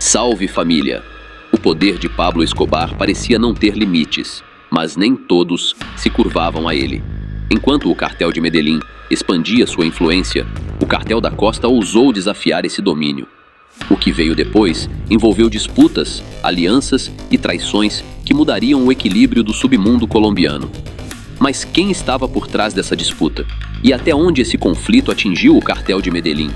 Salve família! O poder de Pablo Escobar parecia não ter limites, mas nem todos se curvavam a ele. Enquanto o cartel de Medellín expandia sua influência, o cartel da Costa ousou desafiar esse domínio. O que veio depois envolveu disputas, alianças e traições que mudariam o equilíbrio do submundo colombiano. Mas quem estava por trás dessa disputa? E até onde esse conflito atingiu o cartel de Medellín?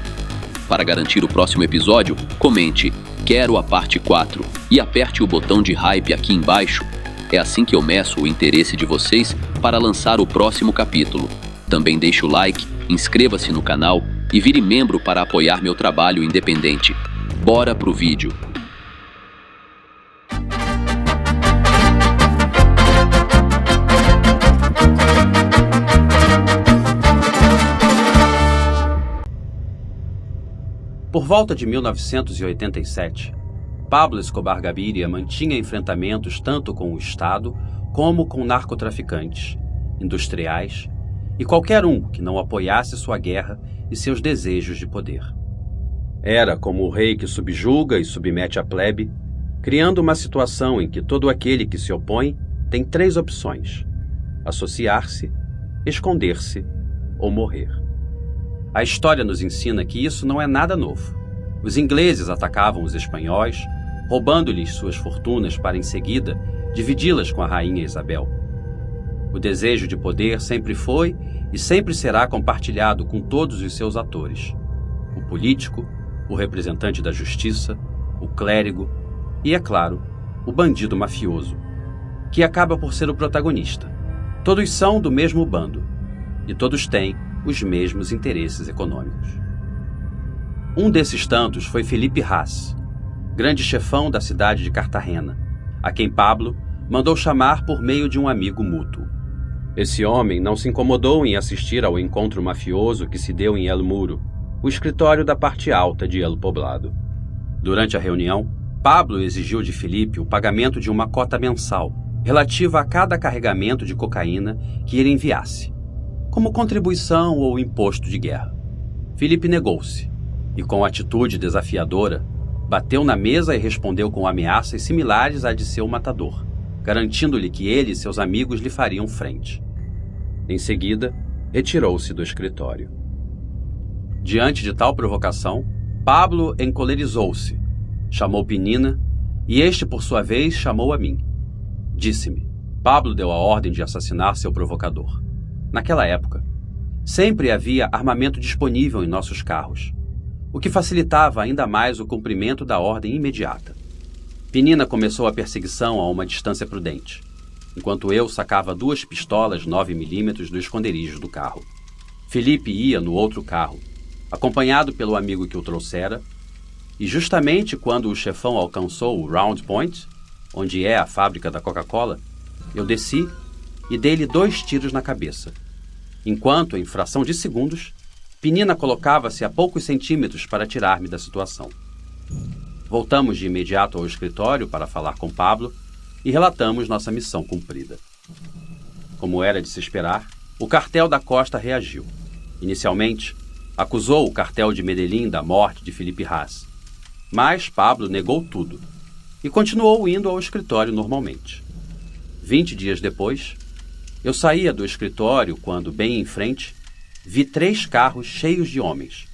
Para garantir o próximo episódio, comente "Quero a parte 4" e aperte o botão de hype aqui embaixo. É assim que eu meço o interesse de vocês para lançar o próximo capítulo. Também deixe o like, inscreva-se no canal e vire membro para apoiar meu trabalho independente. Bora pro vídeo! Por volta de 1987, Pablo Escobar Gaviria mantinha enfrentamentos tanto com o Estado como com narcotraficantes, industriais e qualquer um que não apoiasse sua guerra e seus desejos de poder. Era como o rei que subjuga e submete a plebe, criando uma situação em que todo aquele que se opõe tem 3 opções: associar-se, esconder-se ou morrer. A história nos ensina que isso não é nada novo. Os ingleses atacavam os espanhóis, roubando-lhes suas fortunas para, em seguida, dividi-las com a rainha Isabel. O desejo de poder sempre foi e sempre será compartilhado com todos os seus atores: o político, o representante da justiça, o clérigo e, é claro, o bandido mafioso, que acaba por ser o protagonista. Todos são do mesmo bando e todos têm os mesmos interesses econômicos. Um desses tantos foi Felipe Haas, grande chefão da cidade de Cartagena, a quem Pablo mandou chamar por meio de um amigo mútuo. Esse homem não se incomodou em assistir ao encontro mafioso que se deu em El Muro, o escritório da parte alta de El Poblado. Durante a reunião, Pablo exigiu de Felipe o pagamento de uma cota mensal relativa a cada carregamento de cocaína que ele enviasse, como contribuição ou imposto de guerra. Felipe negou-se e, com atitude desafiadora, bateu na mesa e respondeu com ameaças similares à de seu matador, garantindo-lhe que ele e seus amigos lhe fariam frente. Em seguida, retirou-se do escritório. Diante de tal provocação, Pablo encolerizou-se, chamou Pinina e este, por sua vez, chamou a mim. Disse-me: Pablo deu a ordem de assassinar seu provocador. Naquela época, sempre havia armamento disponível em nossos carros, o que facilitava ainda mais o cumprimento da ordem imediata. Pinina começou a perseguição a uma distância prudente, enquanto eu sacava 2 pistolas 9mm do esconderijo do carro. Felipe ia no outro carro, acompanhado pelo amigo que o trouxera, e justamente quando o chefão alcançou o Round Point, onde é a fábrica da Coca-Cola, eu desci e dei-lhe 2 tiros na cabeça, enquanto, em fração de segundos, Pinina colocava-se a poucos centímetros para tirar-me da situação. Voltamos de imediato ao escritório para falar com Pablo e relatamos nossa missão cumprida. Como era de se esperar, o cartel da Costa reagiu. Inicialmente, acusou o cartel de Medellín da morte de Felipe Haas, mas Pablo negou tudo e continuou indo ao escritório normalmente. 20 dias depois, eu saía do escritório quando, bem em frente, vi 3 carros cheios de homens,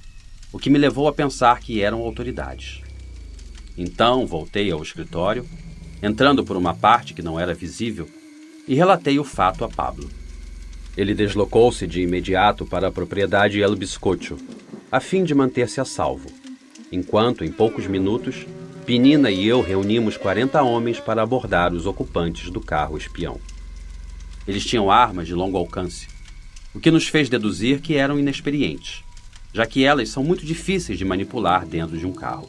o que me levou a pensar que eram autoridades. Então voltei ao escritório, entrando por uma parte que não era visível, e relatei o fato a Pablo. Ele deslocou-se de imediato para a propriedade El Bizcocho, a fim de manter-se a salvo, enquanto, em poucos minutos, Pinina e eu reunimos 40 homens para abordar os ocupantes do carro espião. Eles tinham armas de longo alcance, o que nos fez deduzir que eram inexperientes, já que elas são muito difíceis de manipular dentro de um carro.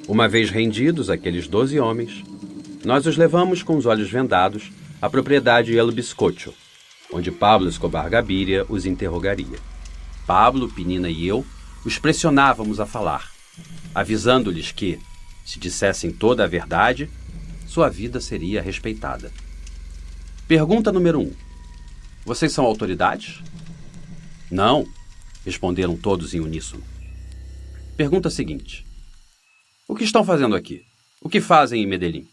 Uma vez rendidos aqueles 12 homens, nós os levamos com os olhos vendados à propriedade El Bizcocho, onde Pablo Escobar Gaviria os interrogaria. Pablo, Pinina e eu os pressionávamos a falar, avisando-lhes que, se dissessem toda a verdade, sua vida seria respeitada. Pergunta número 1. Vocês são autoridades? Não, responderam todos em uníssono. Pergunta seguinte. O que estão fazendo aqui? O que fazem em Medellín?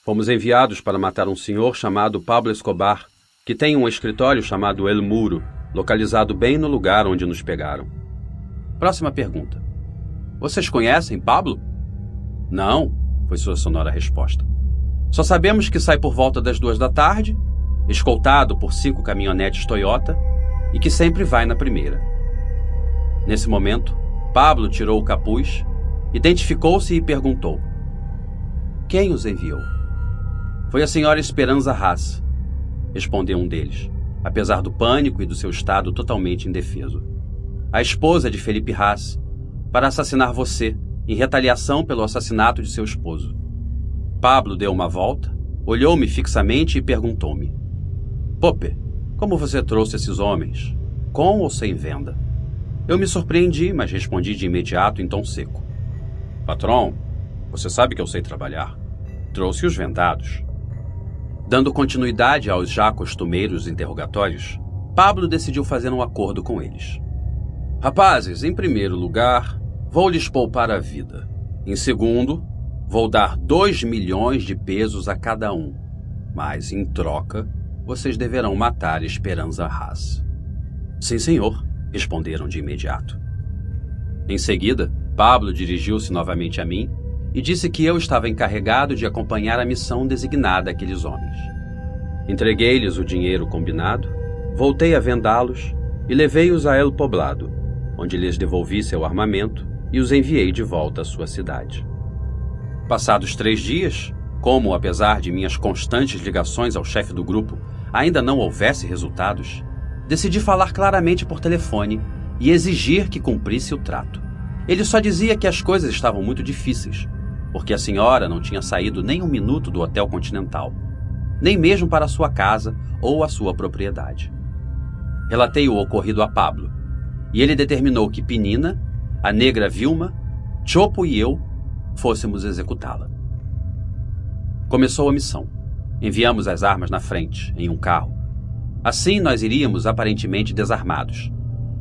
Fomos enviados para matar um senhor chamado Pablo Escobar, que tem um escritório chamado El Muro, localizado bem no lugar onde nos pegaram. Próxima pergunta. Vocês conhecem Pablo? Não, foi sua sonora resposta. Só sabemos que sai por volta das 2 da tarde, escoltado por 5 caminhonetes Toyota, e que sempre vai na primeira. Nesse momento, Pablo tirou o capuz, identificou-se e perguntou: quem os enviou? Foi a senhora Esperanza Haas, respondeu um deles, apesar do pânico e do seu estado totalmente indefeso. A esposa de Felipe Haas, para assassinar você, em retaliação pelo assassinato de seu esposo. Pablo deu uma volta, olhou-me fixamente e perguntou-me: Pope, como você trouxe esses homens? Com ou sem venda? Eu me surpreendi, mas respondi de imediato em tom seco: Patrão, você sabe que eu sei trabalhar. Trouxe-os vendados. Dando continuidade aos já costumeiros interrogatórios, Pablo decidiu fazer um acordo com eles. Rapazes, em primeiro lugar, vou lhes poupar a vida. Em segundo, vou dar 2 milhões de pesos a cada um. Mas, em troca, vocês deverão matar Esperanza Haas. Sim, senhor, responderam de imediato. Em seguida, Pablo dirigiu-se novamente a mim e disse que eu estava encarregado de acompanhar a missão designada àqueles homens. Entreguei-lhes o dinheiro combinado, voltei a vendá-los e levei-os a El Poblado, onde lhes devolvi seu armamento e os enviei de volta à sua cidade. Passados 3 dias, como, apesar de minhas constantes ligações ao chefe do grupo, ainda não houvesse resultados, decidi falar claramente por telefone e exigir que cumprisse o trato. Ele só dizia que as coisas estavam muito difíceis, porque a senhora não tinha saído nem 1 minuto do Hotel Continental, nem mesmo para a sua casa ou a sua propriedade. Relatei o ocorrido a Pablo, e ele determinou que Pinina, a negra Vilma, Chopo e eu fôssemos executá-la. Começou a missão. Enviamos as armas na frente, em um carro. Assim nós iríamos aparentemente desarmados,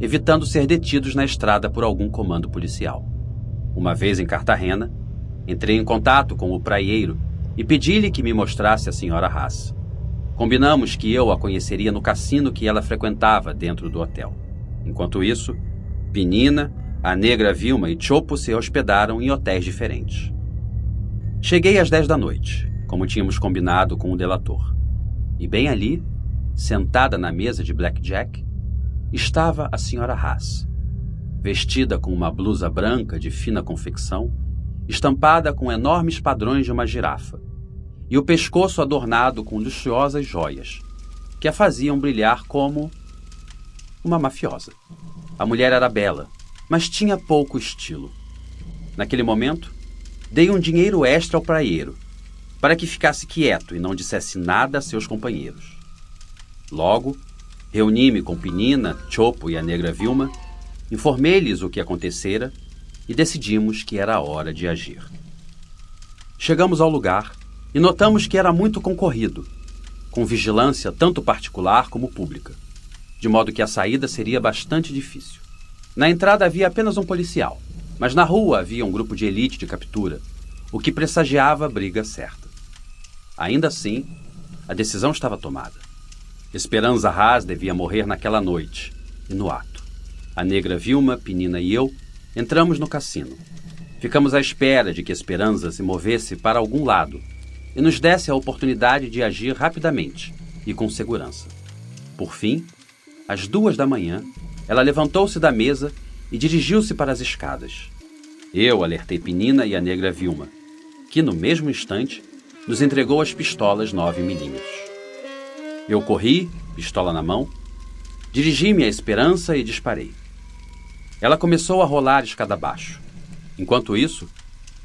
evitando ser detidos na estrada por algum comando policial. Uma vez em Cartagena, entrei em contato com o praieiro e pedi-lhe que me mostrasse a senhora Haas. Combinamos que eu a conheceria no cassino que ela frequentava dentro do hotel. Enquanto isso, Pinina, a negra Vilma e Chopo se hospedaram em hotéis diferentes. Cheguei às 10 da noite, como tínhamos combinado com o delator. E bem ali, sentada na mesa de blackjack, estava a senhora Haas, vestida com uma blusa branca de fina confecção, estampada com enormes padrões de uma girafa, e o pescoço adornado com luxuosas joias, que a faziam brilhar como uma mafiosa. A mulher era bela, mas tinha pouco estilo. Naquele momento, dei um dinheiro extra ao praieiro, para que ficasse quieto e não dissesse nada a seus companheiros. Logo, reuni-me com Pinina, Chopo e a negra Vilma, informei-lhes o que acontecera e decidimos que era a hora de agir. Chegamos ao lugar e notamos que era muito concorrido, com vigilância tanto particular como pública, de modo que a saída seria bastante difícil. Na entrada havia apenas um policial, mas na rua havia um grupo de elite de captura, o que pressagiava a briga certa. Ainda assim, a decisão estava tomada. Esperanza Haas devia morrer naquela noite, e no ato. A negra Vilma, Pinina e eu entramos no cassino. Ficamos à espera de que Esperanza se movesse para algum lado e nos desse a oportunidade de agir rapidamente e com segurança. Por fim, às 2 da manhã, ela levantou-se da mesa e dirigiu-se para as escadas. Eu alertei Pinina e a negra Vilma, que no mesmo instante nos entregou as pistolas 9mm. Eu corri, pistola na mão, dirigi-me à Esperança e disparei. Ela começou a rolar escada abaixo. Enquanto isso,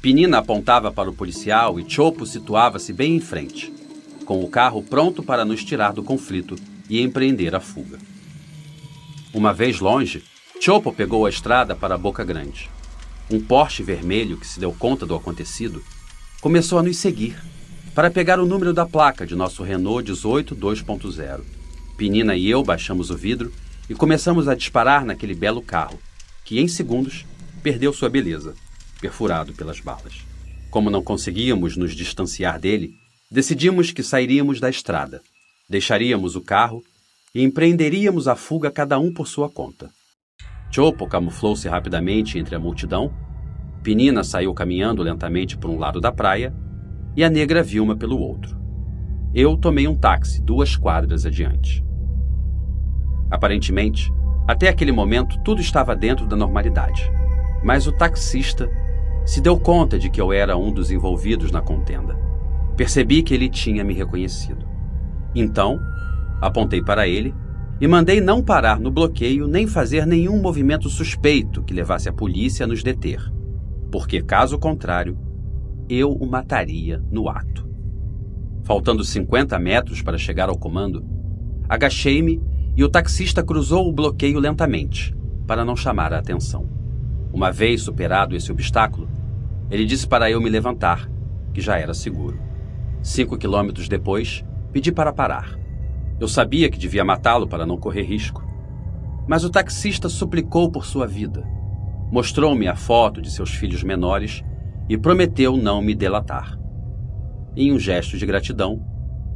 Pinina apontava para o policial e Chopo situava-se bem em frente, com o carro pronto para nos tirar do conflito e empreender a fuga. Uma vez longe, Chopo pegou a estrada para a Boca Grande. Um Porsche vermelho que se deu conta do acontecido começou a nos seguir para pegar o número da placa de nosso Renault 18 2.0. Pinina e eu baixamos o vidro e começamos a disparar naquele belo carro, que em segundos perdeu sua beleza, perfurado pelas balas. Como não conseguíamos nos distanciar dele, decidimos que sairíamos da estrada, deixaríamos o carro e empreenderíamos a fuga cada um por sua conta. Chopo camuflou-se rapidamente entre a multidão, Penina saiu caminhando lentamente por um lado da praia e a negra Vilma pelo outro. Eu tomei um táxi 2 quadras adiante. Aparentemente, até aquele momento tudo estava dentro da normalidade, mas o taxista se deu conta de que eu era um dos envolvidos na contenda. Percebi que ele tinha me reconhecido. Então, apontei para ele e mandei não parar no bloqueio nem fazer nenhum movimento suspeito que levasse a polícia a nos deter, porque, caso contrário, eu o mataria no ato. Faltando 50 metros para chegar ao comando, agachei-me e o taxista cruzou o bloqueio lentamente, para não chamar a atenção. Uma vez superado esse obstáculo, ele disse para eu me levantar, que já era seguro. 5 quilômetros depois, pedi para parar. Eu sabia que devia matá-lo para não correr risco. Mas o taxista suplicou por sua vida. Mostrou-me a foto de seus filhos menores e prometeu não me delatar. Em um gesto de gratidão,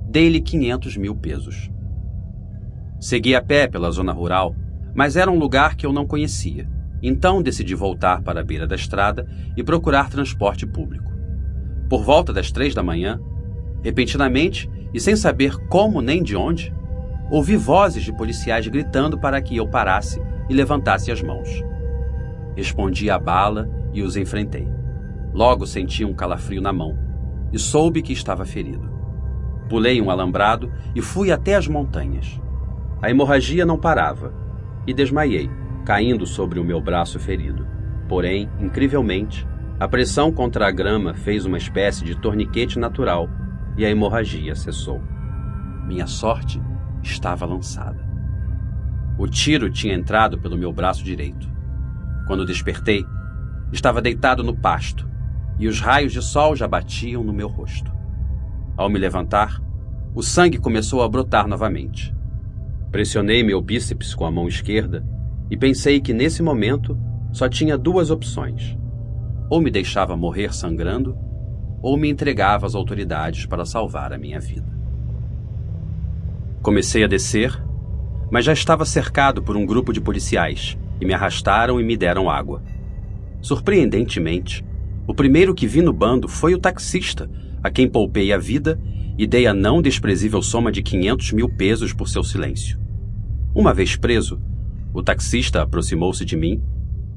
dei-lhe 500 mil pesos. Segui a pé pela zona rural, mas era um lugar que eu não conhecia. Então decidi voltar para a beira da estrada e procurar transporte público. Por volta das 3 da manhã, repentinamente, e sem saber como nem de onde, ouvi vozes de policiais gritando para que eu parasse e levantasse as mãos. Respondi à bala e os enfrentei. Logo senti um calafrio na mão e soube que estava ferido. Pulei um alambrado e fui até as montanhas. A hemorragia não parava e desmaiei, caindo sobre o meu braço ferido. Porém, incrivelmente, a pressão contra a grama fez uma espécie de torniquete natural e a hemorragia cessou. Minha sorte estava lançada. O tiro tinha entrado pelo meu braço direito. Quando despertei, estava deitado no pasto e os raios de sol já batiam no meu rosto. Ao me levantar, o sangue começou a brotar novamente. Pressionei meu bíceps com a mão esquerda e pensei que nesse momento só tinha 2 opções. Ou me deixava morrer sangrando, ou me entregava às autoridades para salvar a minha vida. Comecei a descer, mas já estava cercado por um grupo de policiais e me arrastaram e me deram água. Surpreendentemente, o primeiro que vi no bando foi o taxista, a quem poupei a vida e dei a não desprezível soma de 500 mil pesos por seu silêncio. Uma vez preso, o taxista aproximou-se de mim,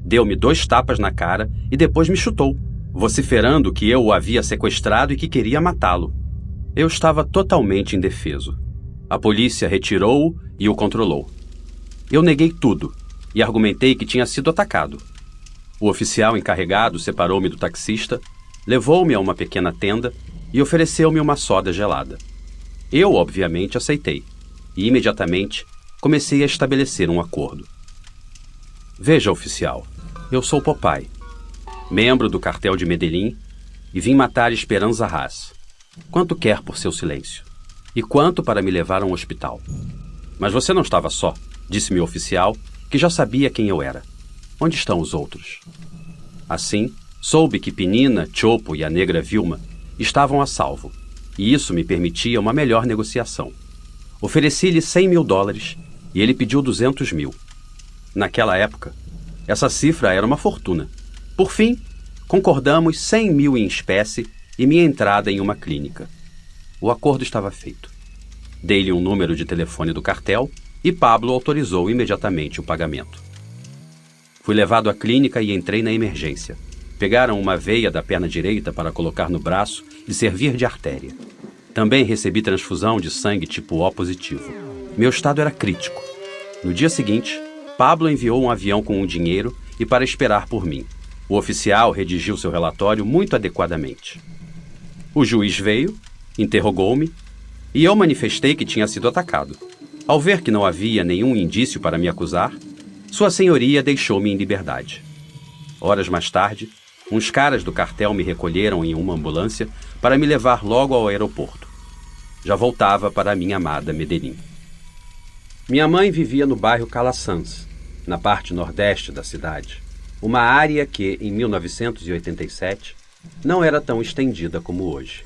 deu-me 2 tapas na cara e depois me chutou, vociferando que eu o havia sequestrado e que queria matá-lo. Eu estava totalmente indefeso. A polícia retirou-o e o controlou. Eu neguei tudo e argumentei que tinha sido atacado. O oficial encarregado separou-me do taxista, levou-me a uma pequena tenda e ofereceu-me uma soda gelada. Eu, obviamente, aceitei e imediatamente comecei a estabelecer um acordo. Veja, oficial, eu sou Popeye, membro do cartel de Medellín e vim matar Esperanza Haas. Quanto quer por seu silêncio? E quanto para me levar a um hospital? Mas você não estava só, disse-me o oficial, que já sabia quem eu era. Onde estão os outros? Assim, soube que Penina, Chopo e a negra Vilma estavam a salvo, e isso me permitia uma melhor negociação. Ofereci-lhe $100 mil e ele pediu 200 mil. Naquela época, essa cifra era uma fortuna. Por fim, concordamos 100 mil em espécie e minha entrada em uma clínica. O acordo estava feito. Dei-lhe um número de telefone do cartel e Pablo autorizou imediatamente o pagamento. Fui levado à clínica e entrei na emergência. Pegaram uma veia da perna direita para colocar no braço e servir de artéria. Também recebi transfusão de sangue tipo O positivo. Meu estado era crítico. No dia seguinte, Pablo enviou um avião com o dinheiro e para esperar por mim. O oficial redigiu seu relatório muito adequadamente. O juiz veio, interrogou-me e eu manifestei que tinha sido atacado. Ao ver que não havia nenhum indício para me acusar, Sua Senhoria deixou-me em liberdade. Horas mais tarde, uns caras do cartel me recolheram em uma ambulância para me levar logo ao aeroporto. Já voltava para a minha amada Medellín. Minha mãe vivia no bairro Calasanz, na parte nordeste da cidade. uma área que, em 1987, não era tão estendida como hoje.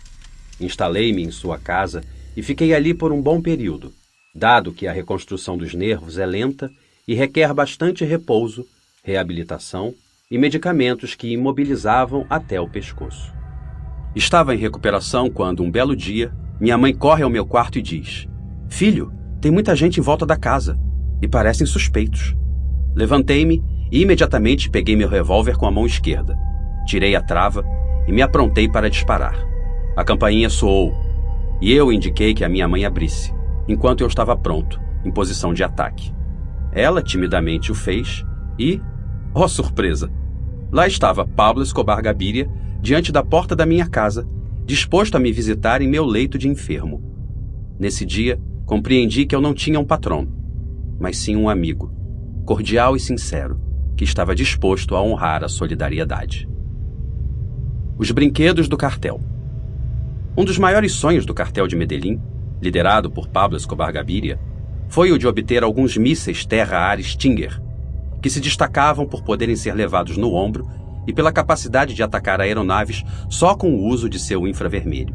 Instalei-me em sua casa e fiquei ali por um bom período, dado que a reconstrução dos nervos é lenta e requer bastante repouso, reabilitação e medicamentos que imobilizavam até o pescoço. Estava em recuperação quando, um belo dia, minha mãe corre ao meu quarto e diz: "Filho, tem muita gente em volta da casa e parecem suspeitos." Levantei-me e imediatamente peguei meu revólver com a mão esquerda, tirei a trava e me aprontei para disparar. A campainha soou e eu indiquei que a minha mãe abrisse, enquanto eu estava pronto, em posição de ataque. Ela timidamente o fez e, oh surpresa, lá estava Pablo Escobar Gaviria diante da porta da minha casa, disposto a me visitar em meu leito de enfermo. Nesse dia, compreendi que eu não tinha um patrão, mas sim um amigo, cordial e sincero, que estava disposto a honrar a solidariedade. Os brinquedos do cartel. Um dos maiores sonhos do cartel de Medellín, liderado por Pablo Escobar Gaviria, foi o de obter alguns mísseis terra-ar Stinger, que se destacavam por poderem ser levados no ombro e pela capacidade de atacar aeronaves só com o uso de seu infravermelho.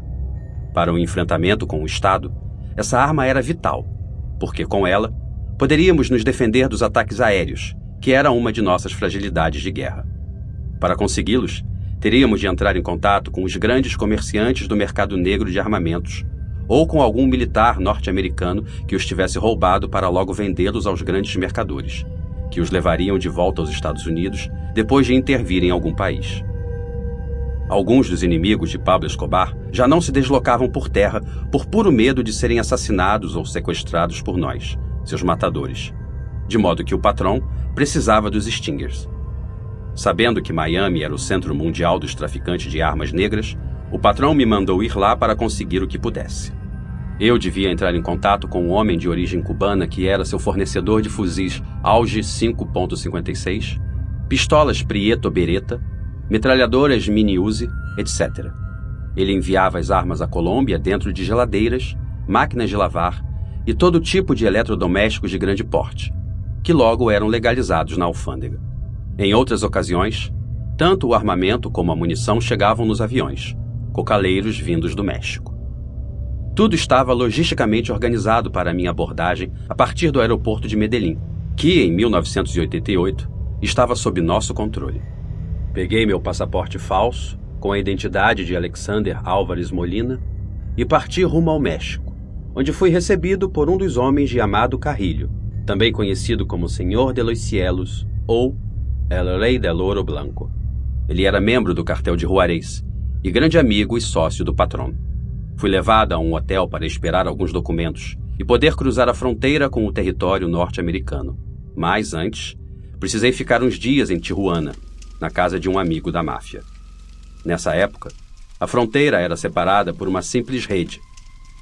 Para o enfrentamento com o Estado, essa arma era vital, porque com ela poderíamos nos defender dos ataques aéreos, que era uma de nossas fragilidades de guerra. Para consegui-los, teríamos de entrar em contato com os grandes comerciantes do mercado negro de armamentos, ou com algum militar norte-americano que os tivesse roubado para logo vendê-los aos grandes mercadores, que os levariam de volta aos Estados Unidos depois de intervir em algum país. Alguns dos inimigos de Pablo Escobar já não se deslocavam por terra por puro medo de serem assassinados ou sequestrados por nós, seus matadores, de modo que o patrão precisava dos Stingers. Sabendo que Miami era o centro mundial dos traficantes de armas negras, o patrão me mandou ir lá para conseguir o que pudesse. Eu devia entrar em contato com um homem de origem cubana que era seu fornecedor de fuzis Auge 5.56, pistolas Prieto Beretta, metralhadoras Mini-Uzi, etc. Ele enviava as armas à Colômbia dentro de geladeiras, máquinas de lavar e todo tipo de eletrodomésticos de grande porte, que logo eram legalizados na alfândega. Em outras ocasiões, tanto o armamento como a munição chegavam nos aviões, cocaleiros vindos do México. Tudo estava logisticamente organizado para a minha abordagem a partir do aeroporto de Medellín, que, em 1988, estava sob nosso controle. Peguei meu passaporte falso, com a identidade de Alexander Álvares Molina, e parti rumo ao México, onde fui recebido por um dos homens de Amado Carrillo, também conhecido como Senhor de los Cielos ou El Rey del Oro Blanco. Ele era membro do cartel de Juarez e grande amigo e sócio do patrão. Fui levado a um hotel para esperar alguns documentos e poder cruzar a fronteira com o território norte-americano. Mas antes, precisei ficar uns dias em Tijuana, na casa de um amigo da máfia. Nessa época, a fronteira era separada por uma simples rede,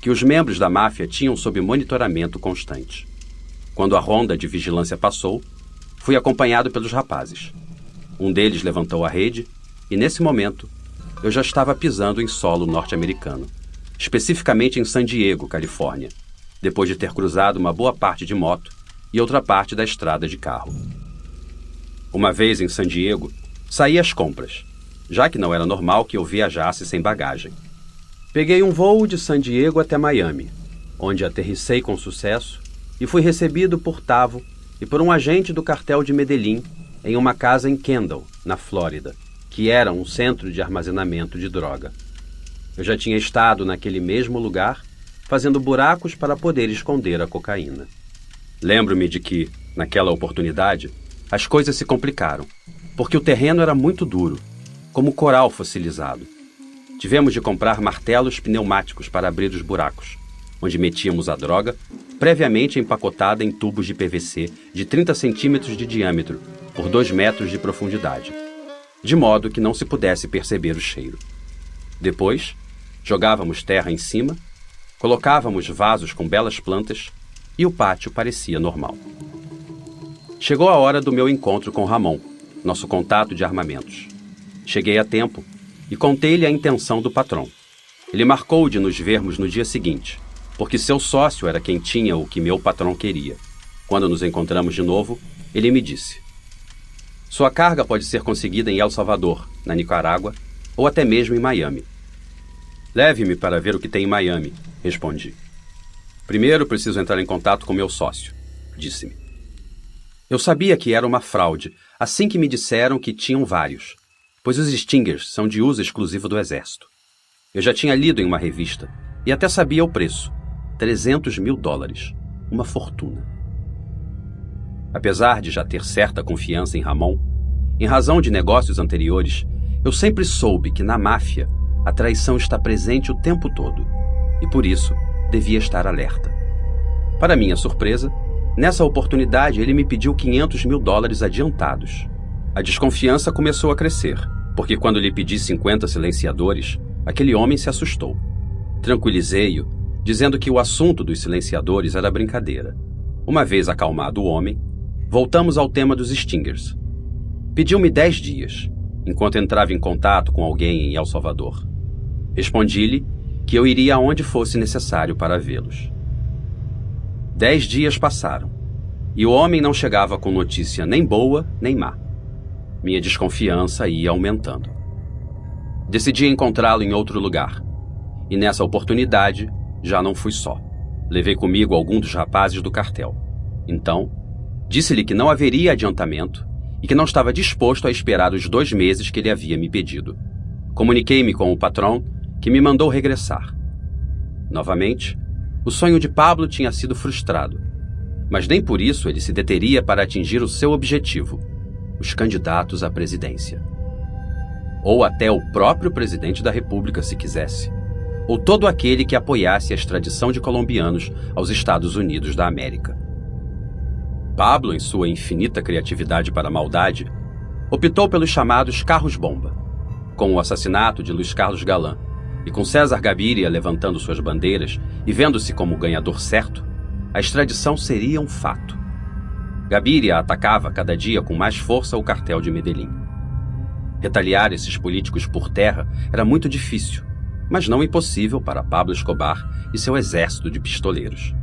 que os membros da máfia tinham sob monitoramento constante. Quando a ronda de vigilância passou, fui acompanhado pelos rapazes. Um deles levantou a rede e, nesse momento, eu já estava pisando em solo norte-americano, especificamente em San Diego, Califórnia, depois de ter cruzado uma boa parte de moto e outra parte da estrada de carro. Uma vez em San Diego, saí às compras, já que não era normal que eu viajasse sem bagagem. Peguei um voo de San Diego até Miami, onde aterrissei com sucesso e fui recebido por Tavo e por um agente do cartel de Medellín em uma casa em Kendall, na Flórida, que era um centro de armazenamento de droga. Eu já tinha estado naquele mesmo lugar, fazendo buracos para poder esconder a cocaína. Lembro-me de que, naquela oportunidade, as coisas se complicaram, porque o terreno era muito duro, como coral fossilizado. Tivemos de comprar martelos pneumáticos para abrir os buracos, onde metíamos a droga, previamente empacotada em tubos de PVC de 30 centímetros de diâmetro por 2 metros de profundidade, de modo que não se pudesse perceber o cheiro. Depois, jogávamos terra em cima, colocávamos vasos com belas plantas e o pátio parecia normal. Chegou a hora do meu encontro com Ramon, nosso contato de armamentos. Cheguei a tempo e contei-lhe a intenção do patrão. Ele marcou de nos vermos no dia seguinte, porque seu sócio era quem tinha o que meu patrão queria. Quando nos encontramos de novo, ele me disse: Sua carga pode ser conseguida em El Salvador, na Nicarágua, ou até mesmo em Miami. Leve-me para ver o que tem em Miami, respondi. Primeiro preciso entrar em contato com meu sócio, disse-me. Eu sabia que era uma fraude, assim que me disseram que tinham vários, pois os Stingers são de uso exclusivo do Exército. Eu já tinha lido em uma revista e até sabia o preço, $300 mil, uma fortuna. Apesar de já ter certa confiança em Ramon, em razão de negócios anteriores, eu sempre soube que na máfia a traição está presente o tempo todo e por isso devia estar alerta. Para minha surpresa, nessa oportunidade ele me pediu $500 mil adiantados. A desconfiança começou a crescer, porque quando lhe pedi 50 silenciadores, aquele homem se assustou. Tranquilizei-o, dizendo que o assunto dos silenciadores era brincadeira. Uma vez acalmado o homem, voltamos ao tema dos Stingers. Pediu-me 10 dias, enquanto entrava em contato com alguém em El Salvador. Respondi-lhe que eu iria aonde fosse necessário para vê-los. 10 dias passaram, e o homem não chegava com notícia nem boa nem má. Minha desconfiança ia aumentando. Decidi encontrá-lo em outro lugar, e nessa oportunidade já não fui só. Levei comigo algum dos rapazes do cartel. Então, disse-lhe que não haveria adiantamento e que não estava disposto a esperar os 2 meses que ele havia me pedido. Comuniquei-me com o patrão, que me mandou regressar. Novamente, o sonho de Pablo tinha sido frustrado, mas nem por isso ele se deteria para atingir o seu objetivo, os candidatos à presidência. Ou até o próprio presidente da República, se quisesse, ou todo aquele que apoiasse a extradição de colombianos aos Estados Unidos da América. Pablo, em sua infinita criatividade para a maldade, optou pelos chamados carros-bomba. Com o assassinato de Luiz Carlos Galán e com César Gaviria levantando suas bandeiras e vendo-se como o ganhador certo, a extradição seria um fato. Gaviria atacava cada dia com mais força o cartel de Medellín. Retaliar esses políticos por terra era muito difícil, mas não impossível para Pablo Escobar e seu exército de pistoleiros.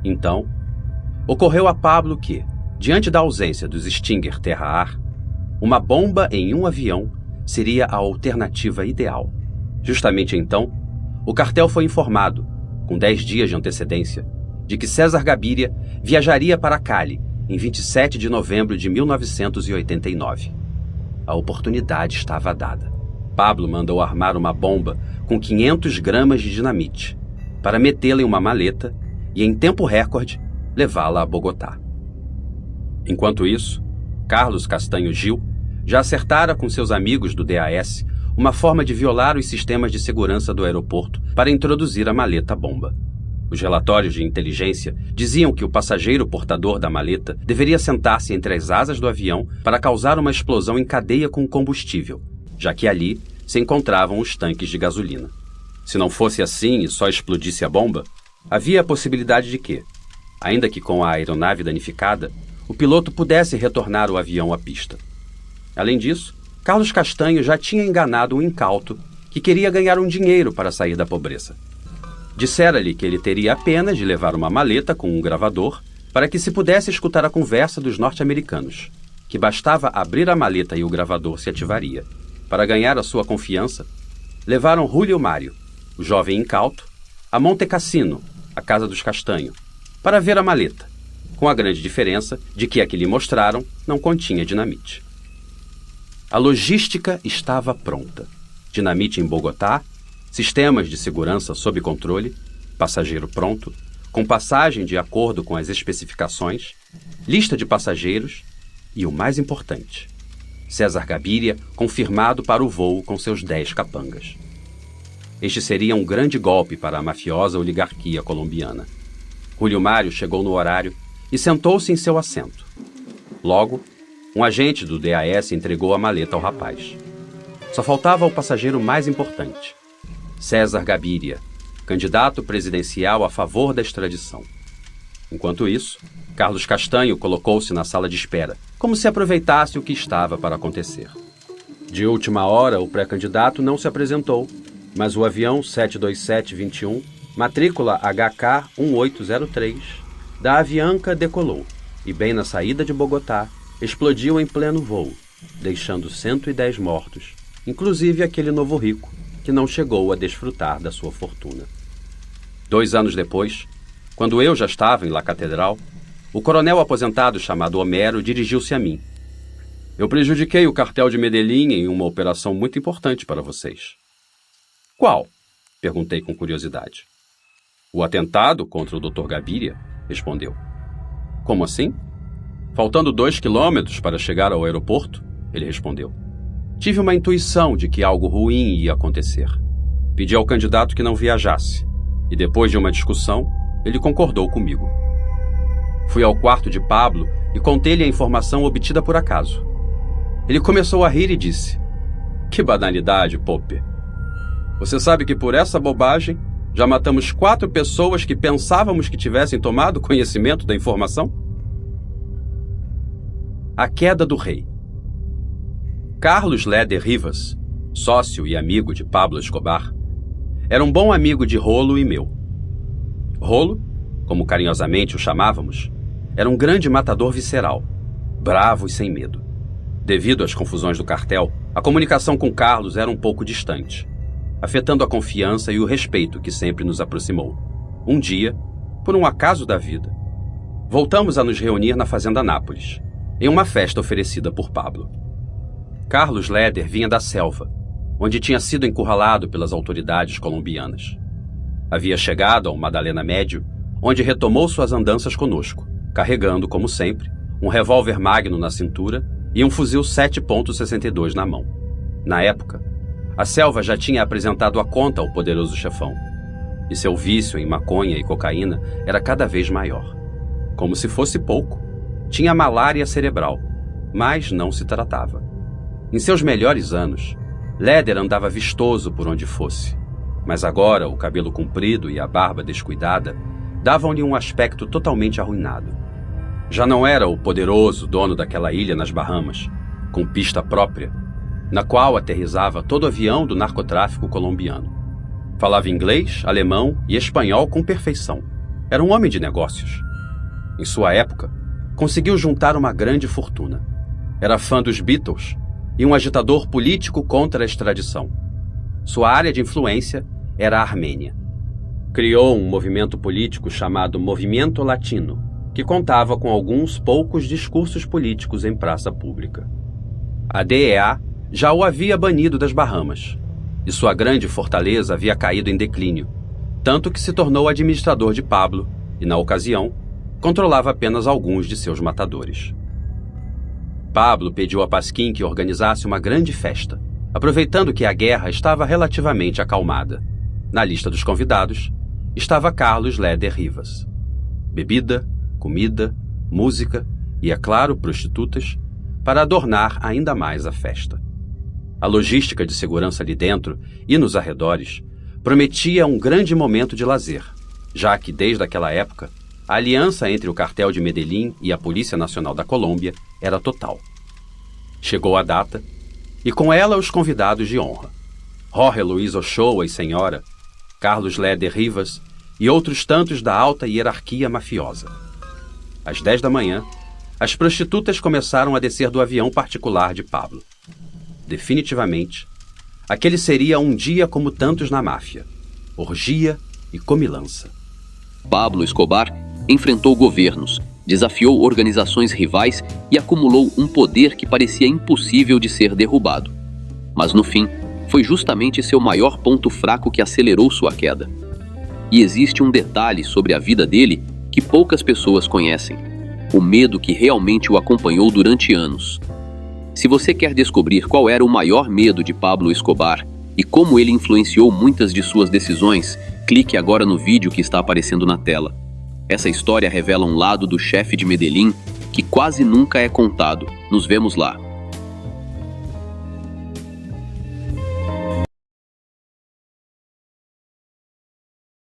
Então, ocorreu a Pablo que, diante da ausência dos Stinger terra-ar, uma bomba em um avião seria a alternativa ideal. Justamente então, o cartel foi informado, com 10 dias de antecedência, de que César Gaviria viajaria para Cali em 27 de novembro de 1989. A oportunidade estava dada. Pablo mandou armar uma bomba com 500 gramas de dinamite para metê-la em uma maleta e, em tempo recorde, levá-la a Bogotá. Enquanto isso, Carlos Castanho Gil já acertara com seus amigos do DAS uma forma de violar os sistemas de segurança do aeroporto para introduzir a maleta-bomba. Os relatórios de inteligência diziam que o passageiro portador da maleta deveria sentar-se entre as asas do avião para causar uma explosão em cadeia com combustível, já que ali se encontravam os tanques de gasolina. Se não fosse assim e só explodisse a bomba, havia a possibilidade de que, ainda que com a aeronave danificada, o piloto pudesse retornar o avião à pista. Além disso, Carlos Castanho já tinha enganado um incauto que queria ganhar um dinheiro para sair da pobreza. Dissera-lhe que ele teria apenas de levar uma maleta com um gravador para que se pudesse escutar a conversa dos norte-americanos, que bastava abrir a maleta e o gravador se ativaria. Para ganhar a sua confiança, levaram Julio Mário, o jovem incauto, a Monte Cassino, a casa dos Castanho, para ver a maleta, com a grande diferença de que a que lhe mostraram não continha dinamite. A logística estava pronta. Dinamite em Bogotá, sistemas de segurança sob controle, passageiro pronto, com passagem de acordo com as especificações, lista de passageiros e, o mais importante, César Gaviria confirmado para o voo com seus 10 capangas. Este seria um grande golpe para a mafiosa oligarquia colombiana. Julio Mário chegou no horário e sentou-se em seu assento. Logo, um agente do DAS entregou a maleta ao rapaz. Só faltava o passageiro mais importante, César Gaviria, candidato presidencial a favor da extradição. Enquanto isso, Carlos Castanho colocou-se na sala de espera, como se aproveitasse o que estava para acontecer. De última hora, o pré-candidato não se apresentou, mas o avião 72721, matrícula HK-1803, da Avianca decolou, e bem na saída de Bogotá, explodiu em pleno voo, deixando 110 mortos, inclusive aquele novo rico, que não chegou a desfrutar da sua fortuna. 2 anos depois, quando eu já estava em La Catedral, o coronel aposentado chamado Homero dirigiu-se a mim. Eu prejudiquei o cartel de Medellín em uma operação muito importante para vocês. Qual? Perguntei com curiosidade. O atentado contra o Dr. Gaviria, respondeu. Como assim? Faltando 2 quilômetros para chegar ao aeroporto, ele respondeu. Tive uma intuição de que algo ruim ia acontecer. Pedi ao candidato que não viajasse, e depois de uma discussão, ele concordou comigo. Fui ao quarto de Pablo e contei-lhe a informação obtida por acaso. Ele começou a rir e disse, que banalidade, Pope. Você sabe que por essa bobagem já matamos 4 pessoas que pensávamos que tivessem tomado conhecimento da informação? A queda do rei. Carlos Leder Rivas, sócio e amigo de Pablo Escobar, era um bom amigo de Rolo e meu. Rolo, como carinhosamente o chamávamos, era um grande matador visceral, bravo e sem medo. Devido às confusões do cartel, a comunicação com Carlos era um pouco distante, afetando a confiança e o respeito que sempre nos aproximou. Um dia, por um acaso da vida, voltamos a nos reunir na Fazenda Nápoles, em uma festa oferecida por Pablo. Carlos Leder vinha da selva, onde tinha sido encurralado pelas autoridades colombianas. Havia chegado ao Madalena Médio, onde retomou suas andanças conosco, carregando, como sempre, um revólver Magno na cintura e um fuzil 7.62 na mão. Na época, a selva já tinha apresentado a conta ao poderoso chefão, e seu vício em maconha e cocaína era cada vez maior. Como se fosse pouco, tinha malária cerebral, mas não se tratava. Em seus melhores anos, Leder andava vistoso por onde fosse, mas agora o cabelo comprido e a barba descuidada davam-lhe um aspecto totalmente arruinado. Já não era o poderoso dono daquela ilha nas Bahamas, com pista própria, na qual aterrissava todo avião do narcotráfico colombiano. Falava inglês, alemão e espanhol com perfeição. Era um homem de negócios. Em sua época, conseguiu juntar uma grande fortuna. Era fã dos Beatles e um agitador político contra a extradição. Sua área de influência era a Armênia. Criou um movimento político chamado Movimento Latino, que contava com alguns poucos discursos políticos em praça pública. A DEA já o havia banido das Bahamas, e sua grande fortaleza havia caído em declínio, tanto que se tornou administrador de Pablo e, na ocasião, controlava apenas alguns de seus matadores. Pablo pediu a Pasquim que organizasse uma grande festa, aproveitando que a guerra estava relativamente acalmada. Na lista dos convidados estava Carlos Leder Rivas. Bebida, comida, música e, é claro, prostitutas, para adornar ainda mais a festa. A logística de segurança ali dentro e nos arredores prometia um grande momento de lazer, já que, desde aquela época, a aliança entre o cartel de Medellín e a Polícia Nacional da Colômbia era total. Chegou a data, e com ela os convidados de honra. Jorge Luiz Ochoa e Senhora, Carlos Leder Rivas e outros tantos da alta hierarquia mafiosa. Às 10 da manhã, as prostitutas começaram a descer do avião particular de Pablo. Definitivamente, aquele seria um dia como tantos na máfia, orgia e comilança. Pablo Escobar enfrentou governos, desafiou organizações rivais e acumulou um poder que parecia impossível de ser derrubado. Mas no fim, foi justamente seu maior ponto fraco que acelerou sua queda. E existe um detalhe sobre a vida dele que poucas pessoas conhecem: o medo que realmente o acompanhou durante anos. Se você quer descobrir qual era o maior medo de Pablo Escobar e como ele influenciou muitas de suas decisões, clique agora no vídeo que está aparecendo na tela. Essa história revela um lado do chefe de Medellín que quase nunca é contado. Nos vemos lá.